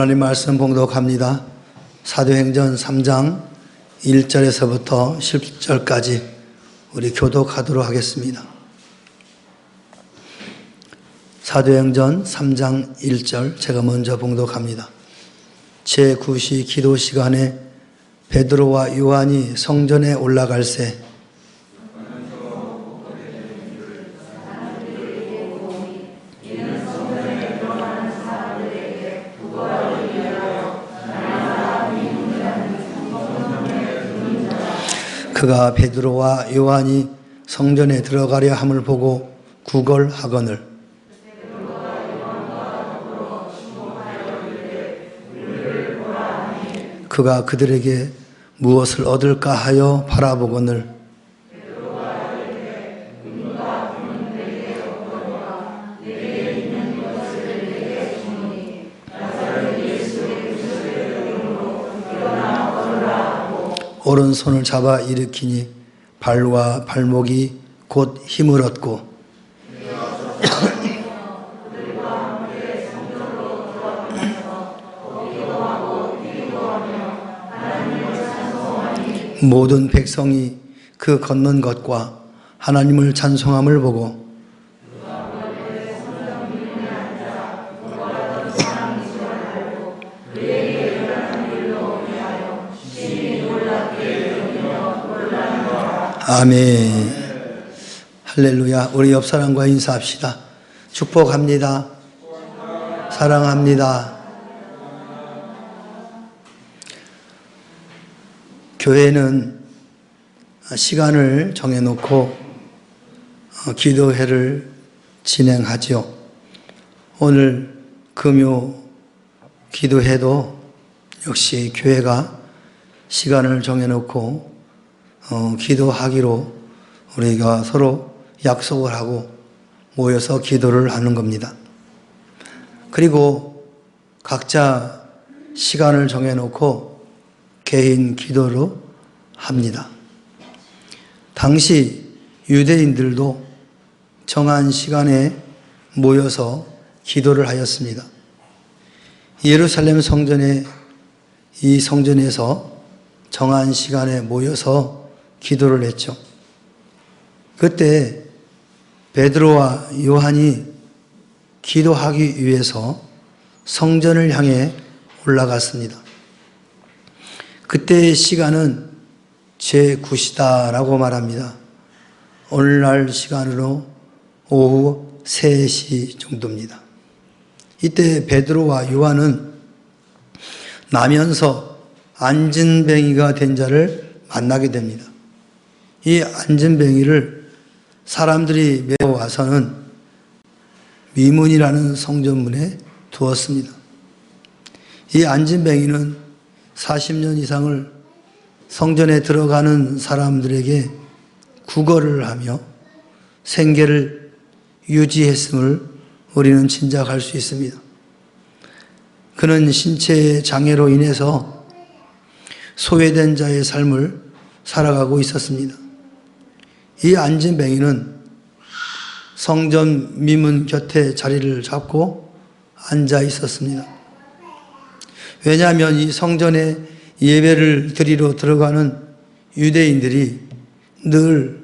하나님 말씀 봉독합니다. 사도행전 3장 1절에서부터 10절까지 우리 교독하도록 하겠습니다. 사도행전 3장 1절 제가 먼저 봉독합니다. 제9시 기도 시간에 베드로와 요한이 성전에 올라갈새 그가 베드로와 요한이 성전에 들어가려 함을 보고 구걸하거늘 그가 그들에게 무엇을 얻을까 하여 바라보거늘 오른손을 잡아 일으키니 발과 발목이 곧 힘을 얻고 모든 백성이 그 걷는 것과 하나님을 찬송함을 보고 아멘. 할렐루야. 우리 옆 사람과 인사합시다. 축복합니다. 사랑합니다. 교회는 시간을 정해놓고 기도회를 진행하죠. 오늘 금요 기도회도 역시 교회가 시간을 정해놓고 기도하기로 우리가 서로 약속을 하고 모여서 기도를 하는 겁니다. 그리고 각자 시간을 정해놓고 개인 기도로 합니다. 당시 유대인들도 정한 시간에 모여서 기도를 하였습니다. 예루살렘 성전에 이 성전에서 정한 시간에 모여서 기도를 했죠. 그때 베드로와 요한이 기도하기 위해서 성전을 향해 올라갔습니다. 그때의 시간은 제9시다라고 말합니다. 오늘날 시간으로 오후 3시 정도입니다. 이때 베드로와 요한은 나면서 안진뱅이가 된 자를 만나게 됩니다. 이 안진뱅이를 사람들이 메워와서는 미문이라는 성전문에 두었습니다. 이 안진뱅이는 40년 이상을 성전에 들어가는 사람들에게 구걸을 하며 생계를 유지했음을 우리는 짐작할 수 있습니다. 그는 신체의 장애로 인해서 소외된 자의 삶을 살아가고 있었습니다. 이 안진뱅이는 성전 미문 곁에 자리를 잡고 앉아 있었습니다. 왜냐하면 이 성전에 예배를 드리러 들어가는 유대인들이 늘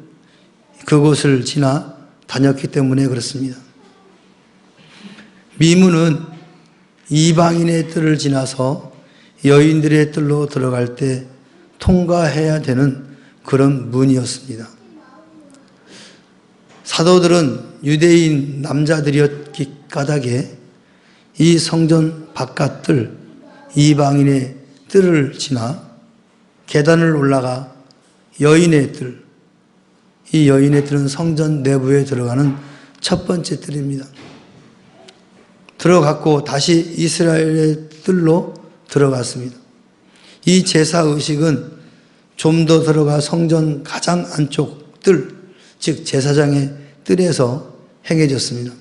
그곳을 지나 다녔기 때문에 그렇습니다. 미문은 이방인의 뜰을 지나서 여인들의 뜰로 들어갈 때 통과해야 되는 그런 문이었습니다. 사도들은 유대인 남자들이었기 까닭에 이 성전 바깥 뜰, 이방인의 뜰을 지나 계단을 올라가 여인의 뜰, 이 여인의 뜰은 성전 내부에 들어가는 첫 번째 뜰입니다. 들어갔고 다시 이스라엘의 뜰로 들어갔습니다. 이 제사의식은 좀 더 들어가 성전 가장 안쪽 뜰, 즉 제사장의 뜰에서 행해졌습니다.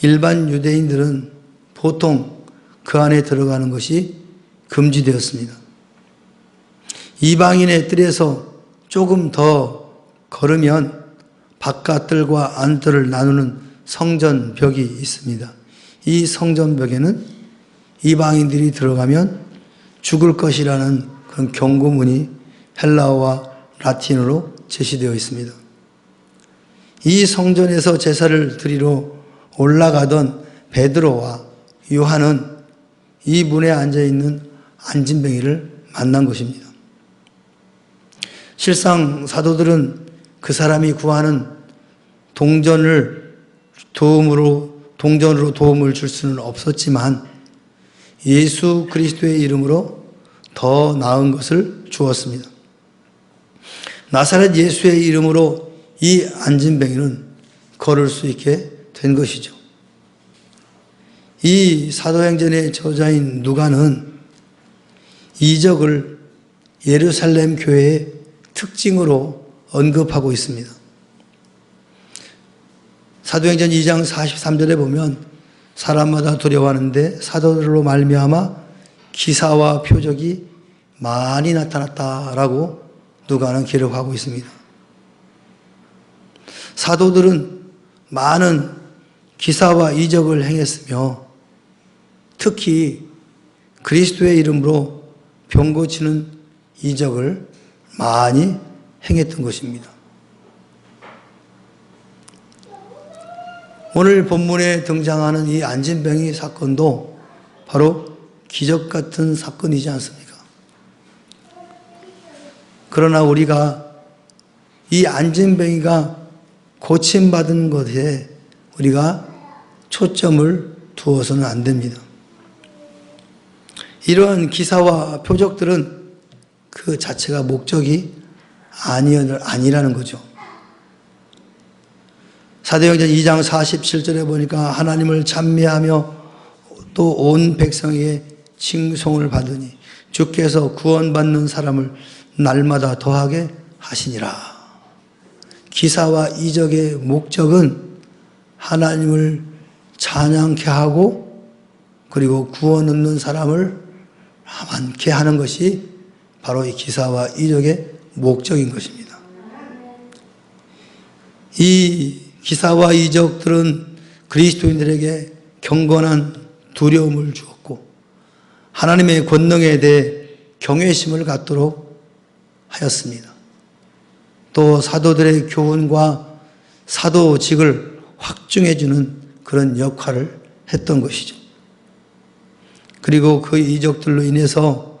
일반 유대인들은 보통 그 안에 들어가는 것이 금지되었습니다. 이방인의 뜰에서 조금 더 걸으면 바깥뜰과 안뜰을 나누는 성전벽이 있습니다. 이 성전벽에는 이방인들이 들어가면 죽을 것이라는 그런 경고문이 헬라어와 라틴어로 제시되어 있습니다. 이 성전에서 제사를 드리러 올라가던 베드로와 요한은 이 문에 앉아있는 안진뱅이를 만난 것입니다. 실상 사도들은 그 사람이 구하는 동전으로 도움을 줄 수는 없었지만 예수 그리스도의 이름으로 더 나은 것을 주었습니다. 나사렛 예수의 이름으로 이 안진뱅이는 걸을 수 있게 된 것이죠. 이 사도행전의 저자인 누가는 이적을 예루살렘 교회의 특징으로 언급하고 있습니다. 사도행전 2장 43절에 보면 사람마다 두려워하는데 사도들로 말미암아 기사와 표적이 많이 나타났다라고 누가는 기록하고 있습니다. 사도들은 많은 기사와 이적을 행했으며 특히 그리스도의 이름으로 병 고치는 이적을 많이 행했던 것입니다. 오늘 본문에 등장하는 이 안진뱅이 사건도 바로 기적 같은 사건이지 않습니까? 그러나 우리가 이 안진뱅이가 고침받은 것에 우리가 초점을 두어서는 안 됩니다. 이러한 기사와 표적들은 그 자체가 목적이 아니라는 거죠. 사도행전 2장 47절에 보니까 하나님을 찬미하며 또 온 백성에게 칭송을 받으니 주께서 구원받는 사람을 날마다 더하게 하시니라. 기사와 이적의 목적은 하나님을 찬양케 하고 그리고 구원 얻는 사람을 많게 하는 것이 바로 이 기사와 이적의 목적인 것입니다. 이 기사와 이적들은 그리스도인들에게 경건한 두려움을 주었고 하나님의 권능에 대해 경외심을 갖도록 하였습니다. 또 사도들의 교훈과 사도직을 확증해주는 그런 역할을 했던 것이죠. 그리고 그 이적들로 인해서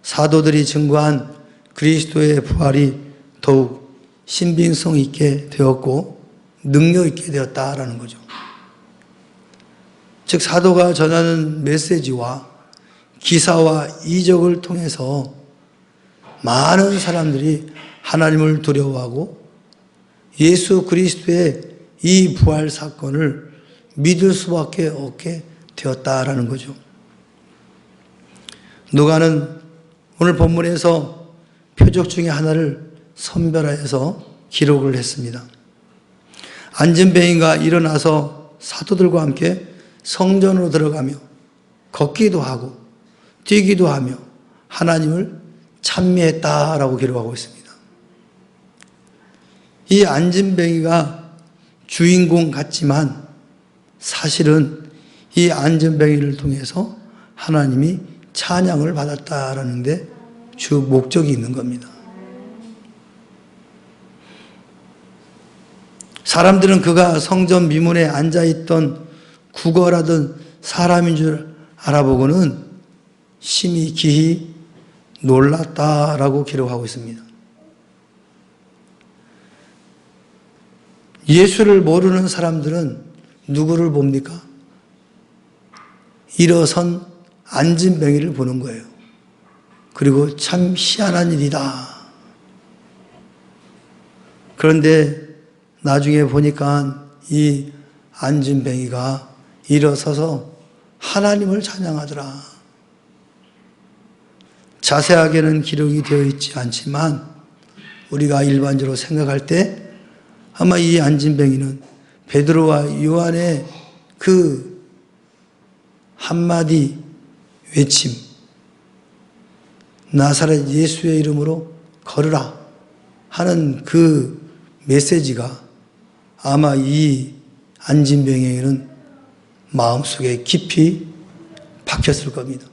사도들이 증거한 그리스도의 부활이 더욱 신빙성 있게 되었고 능력 있게 되었다라는 거죠. 즉 사도가 전하는 메시지와 기사와 이적을 통해서 많은 사람들이 하나님을 두려워하고 예수 그리스도의 이 부활 사건을 믿을 수밖에 없게 되었다라는 거죠. 누가는 오늘 본문에서 표적 중에 하나를 선별하여서 기록을 했습니다. 안진뱅이가 일어나서 사도들과 함께 성전으로 들어가며 걷기도 하고 뛰기도 하며 하나님을 찬미했다라고 기록하고 있습니다. 이 안진뱅이가 주인공 같지만 사실은 이 안진뱅이를 통해서 하나님이 찬양을 받았다라는 데 주 목적이 있는 겁니다. 사람들은 그가 성전 미문에 앉아있던 구걸하던 사람인 줄 알아보고는 심히 기히 놀랐다라고 기록하고 있습니다. 예수를 모르는 사람들은 누구를 봅니까? 일어선 안진뱅이를 보는 거예요. 그리고 참 희한한 일이다. 그런데 나중에 보니까 이 안진뱅이가 일어서서 하나님을 찬양하더라. 자세하게는 기록이 되어 있지 않지만 우리가 일반적으로 생각할 때 아마 이 안진뱅이는 베드로와 요한의 그 한마디 외침, 나사렛 예수의 이름으로 걸으라 하는 그 메시지가 아마 이 안진뱅이에게는 마음속에 깊이 박혔을 겁니다.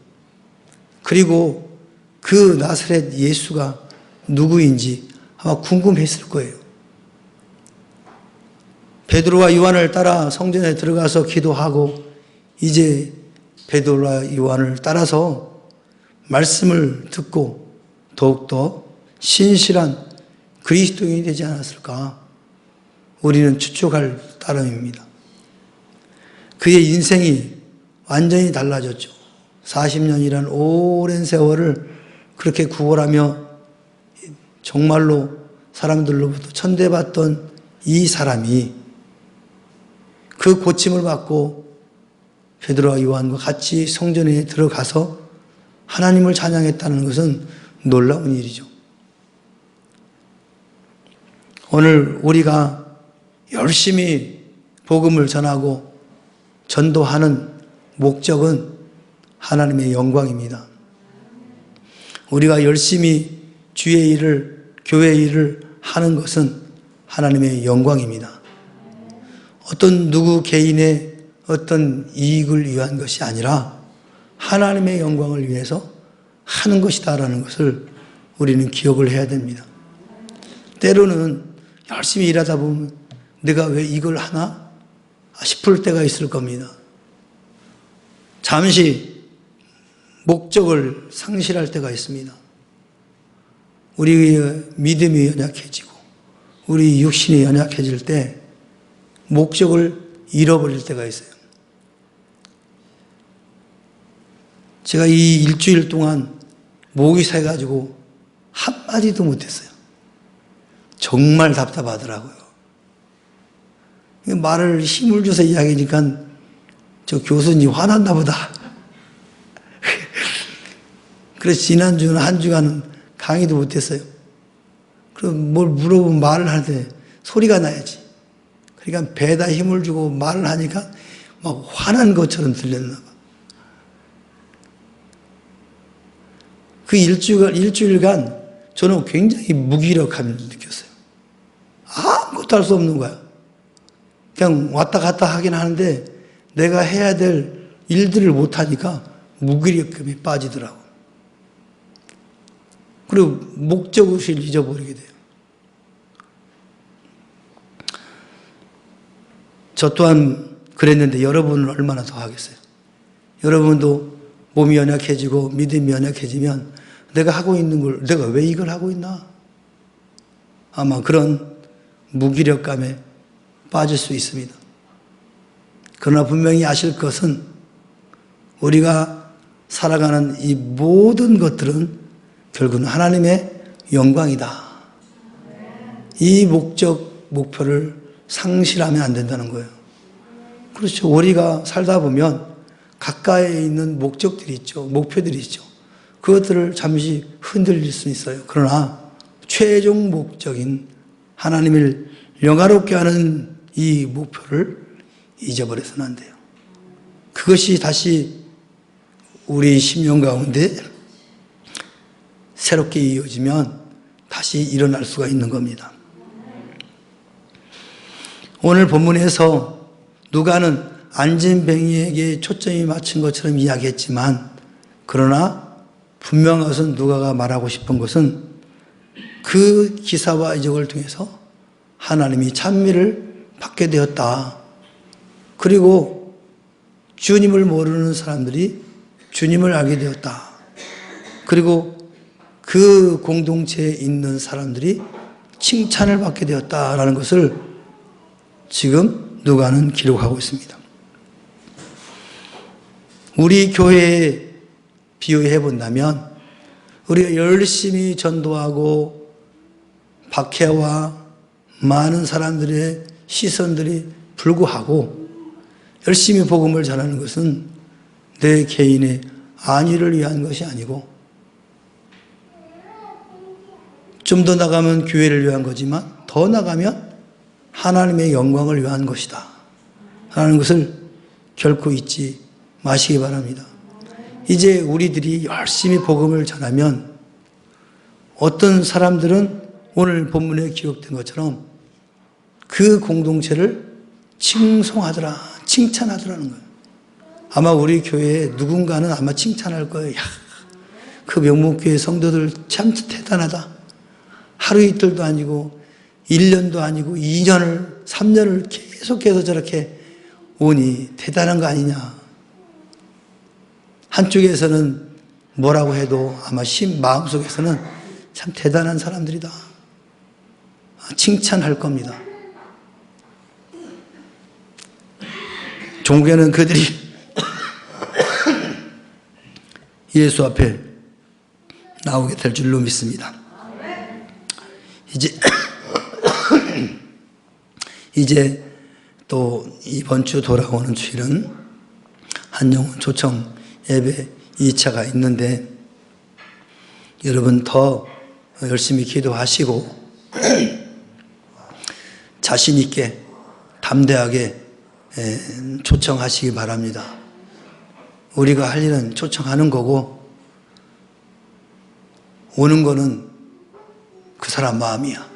그리고 그 나사렛 예수가 누구인지 아마 궁금했을 거예요. 베드로와 요한을 따라 성전에 들어가서 기도하고 이제 베드로와 요한을 따라서 말씀을 듣고 더욱더 신실한 그리스도인이 되지 않았을까 우리는 추측할 따름입니다. 그의 인생이 완전히 달라졌죠. 40년이란 오랜 세월을 그렇게 구걸하며 정말로 사람들로부터 천대받던 이 사람이 그 고침을 받고 베드로와 요한과 같이 성전에 들어가서 하나님을 찬양했다는 것은 놀라운 일이죠. 오늘 우리가 열심히 복음을 전하고 전도하는 목적은 하나님의 영광입니다. 우리가 열심히 주의 일을, 교회 일을 하는 것은 하나님의 영광입니다. 어떤 누구 개인의 어떤 이익을 위한 것이 아니라 하나님의 영광을 위해서 하는 것이다라는 것을 우리는 기억을 해야 됩니다. 때로는 열심히 일하다 보면 내가 왜 이걸 하나 싶을 때가 있을 겁니다. 잠시 목적을 상실할 때가 있습니다. 우리의 믿음이 연약해지고 우리 육신이 연약해질 때 목적을 잃어버릴 때가 있어요. 제가 이 일주일 동안 목이 새가지고 한마디도 못했어요. 정말 답답하더라고요. 말을 힘을 줘서 이야기하니까 저 교수님 화났나 보다. 그래서 지난주는 한 주간은 강의도 못했어요. 그럼 뭘 물어보면 말을 할 때 소리가 나야지. 그러니까 배에다 힘을 주고 말을 하니까 막 화난 것처럼 들렸나 봐. 그 일주일간 저는 굉장히 무기력함을 느꼈어요. 아무것도 할 수 없는 거야. 그냥 왔다 갔다 하긴 하는데 내가 해야 될 일들을 못하니까 무기력감이 빠지더라고. 그리고 목적의식을 잊어버리게 돼요. 저 또한 그랬는데 여러분은 얼마나 더 하겠어요? 여러분도 몸이 연약해지고 믿음이 연약해지면 내가 하고 있는 걸 내가 왜 이걸 하고 있나? 아마 그런 무기력감에 빠질 수 있습니다. 그러나 분명히 아실 것은 우리가 살아가는 이 모든 것들은 결국은 하나님의 영광이다. 이 목표를 상실하면 안 된다는 거예요. 그렇죠. 우리가 살다 보면 가까이에 있는 목적들이 있죠. 목표들이 있죠. 그것들을 잠시 흔들릴 수 있어요. 그러나 최종 목적인 하나님을 영화롭게 하는 이 목표를 잊어버려서는 안 돼요. 그것이 다시 우리 심령 가운데 새롭게 이어지면 다시 일어날 수가 있는 겁니다. 오늘 본문에서 누가는 안진뱅이에게 초점이 맞춘 것처럼 이야기했지만 그러나 분명한 것은 누가가 말하고 싶은 것은 그 기사와 이적을 통해서 하나님이 찬미를 받게 되었다. 그리고 주님을 모르는 사람들이 주님을 알게 되었다. 그리고 그 공동체에 있는 사람들이 칭찬을 받게 되었다라는 것을 지금 누가는 기록하고 있습니다. 우리 교회에 비유해 본다면 우리가 열심히 전도하고 박해와 많은 사람들의 시선들이 불구하고 열심히 복음을 전하는 것은 내 개인의 안위를 위한 것이 아니고 좀 더 나가면 교회를 위한 거지만 더 나가면 하나님의 영광을 위한 것이다 라는 것을 결코 잊지 마시기 바랍니다. 이제 우리들이 열심히 복음을 전하면 어떤 사람들은 오늘 본문에 기록된 것처럼 그 공동체를 칭송하더라, 칭찬하더라는 거예요. 아마 우리 교회에 누군가는 아마 칭찬할 거예요. 야, 그 명목교회 성도들 참 대단하다. 하루 이틀도 아니고 1년도 아니고 2년을 3년을 계속해서 저렇게 오니 대단한 거 아니냐. 한쪽에서는 뭐라고 해도 아마 마음속에서는 참 대단한 사람들이다. 칭찬할 겁니다. 종교는 그들이 예수 앞에 나오게 될 줄로 믿습니다. 이제 또 이번 주 돌아오는 주일은 한영혼 초청 예배 2차가 있는데 여러분 더 열심히 기도하시고 자신 있게 담대하게 초청하시기 바랍니다. 우리가 할 일은 초청하는 거고 오는 거는 그 사람 마음이야.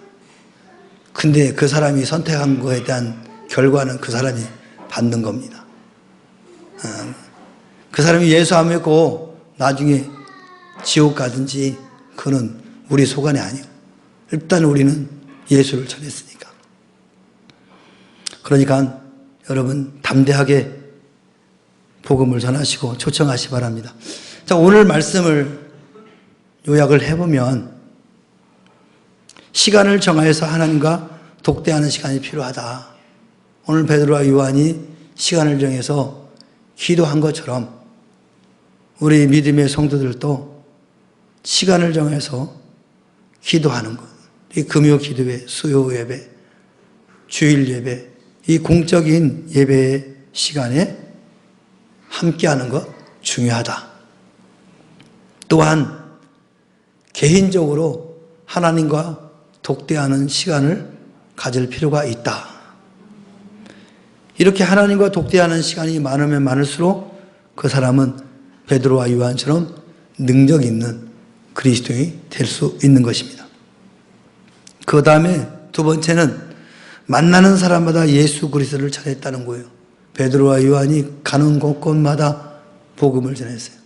근데 그 사람이 선택한 거에 대한 결과는 그 사람이 받는 겁니다. 그 사람이 예수 안 믿고 나중에 지옥 가든지 그는 우리 소관이 아니에요. 일단 우리는 예수를 전했으니까. 그러니까 여러분 담대하게 복음을 전하시고 초청하시 바랍니다. 자, 오늘 말씀을 요약을 해보면 시간을 정하여서 하나님과 독대하는 시간이 필요하다. 오늘 베드로와 요한이 시간을 정해서 기도한 것처럼 우리 믿음의 성도들도 시간을 정해서 기도하는 것. 이 금요 기도회, 수요 예배, 주일 예배, 이 공적인 예배의 시간에 함께하는 것 중요하다. 또한 개인적으로 하나님과 독대하는 시간을 가질 필요가 있다. 이렇게 하나님과 독대하는 시간이 많으면 많을수록 그 사람은 베드로와 요한처럼 능력 있는 그리스도인이 될 수 있는 것입니다. 그 다음에 두 번째는 만나는 사람마다 예수 그리스도를 전했다는 거예요. 베드로와 요한이 가는 곳곳마다 복음을 전했어요.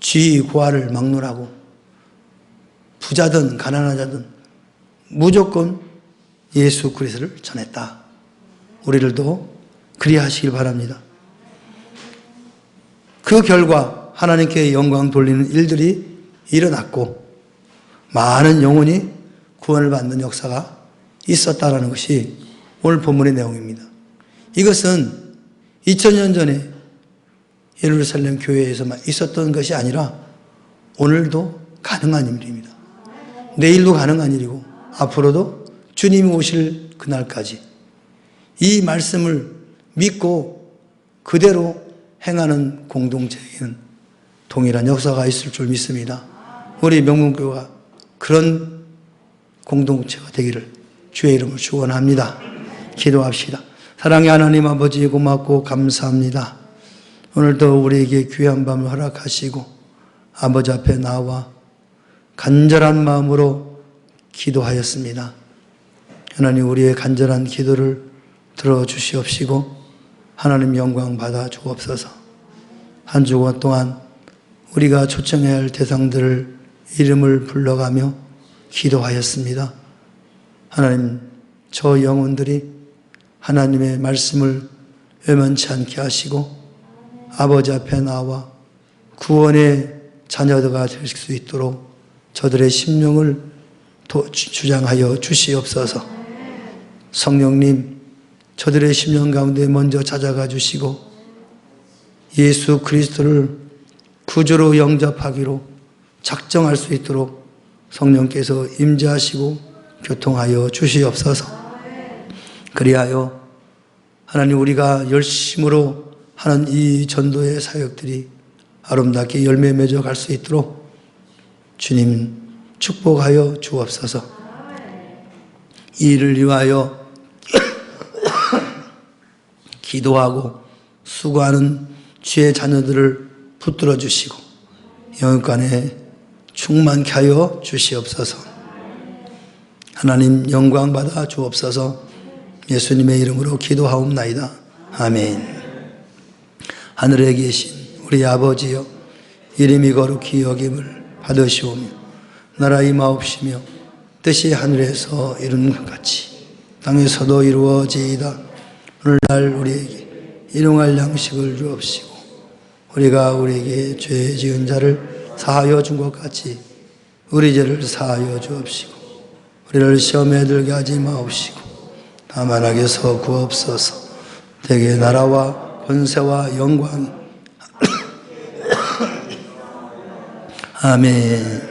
쥐, 고아를 막론하고 부자든 가난하자든 무조건 예수 그리스도를 전했다. 우리들도 그리하시길 바랍니다. 그 결과 하나님께 영광 돌리는 일들이 일어났고 많은 영혼이 구원을 받는 역사가 있었다라는 것이 오늘 본문의 내용입니다. 이것은 2000년 전에 예루살렘 교회에서만 있었던 것이 아니라 오늘도 가능한 일입니다. 내일도 가능한 일이고 앞으로도 주님이 오실 그날까지 이 말씀을 믿고 그대로 행하는 공동체에는 동일한 역사가 있을 줄 믿습니다. 우리 명문교회가 그런 공동체가 되기를 주의 이름으로 축원합니다. 기도합시다. 사랑의 하나님 아버지 고맙고 감사합니다. 오늘도 우리에게 귀한 밤을 허락하시고 아버지 앞에 나와 간절한 마음으로 기도하였습니다. 하나님 우리의 간절한 기도를 들어주시옵시고 하나님 영광 받아 주옵소서. 한 주간 동안 우리가 초청해야 할 대상들을 이름을 불러가며 기도하였습니다. 하나님 저 영혼들이 하나님의 말씀을 외면치 않게 하시고 아버지 앞에 나와 구원의 자녀가 될 수 있도록 저들의 심령을 주장하여 주시옵소서. 성령님 저들의 심령 가운데 먼저 찾아가 주시고 예수 그리스도를 구주로 영접하기로 작정할 수 있도록 성령께서 임재하시고 교통하여 주시옵소서. 그리하여 하나님 우리가 열심으로 하는 이 전도의 사역들이 아름답게 열매 맺어 갈 수 있도록 주님 축복하여 주옵소서. 이 일을 위하여 기도하고 수고하는 주의 자녀들을 붙들어 주시고 영육간에 충만케 하여 주시옵소서. 하나님 영광 받아 주옵소서. 예수님의 이름으로 기도하옵나이다. 아멘. 하늘에 계신 우리 아버지여, 이름이 거룩히 여김을 받으시오며 나라 임하옵시며 뜻이 하늘에서 이루는 것 같이 땅에서도 이루어지이다. 오늘날 우리에게 일용할 양식을 주옵시고 우리가 우리에게 죄 지은 자를 사하여 준 것 같이 우리 죄를 사하여 주옵시고 우리를 시험에 들게 하지 마옵시고 다만 악에서 구하옵소서. 대개 나라와 권세와 영광 아멘.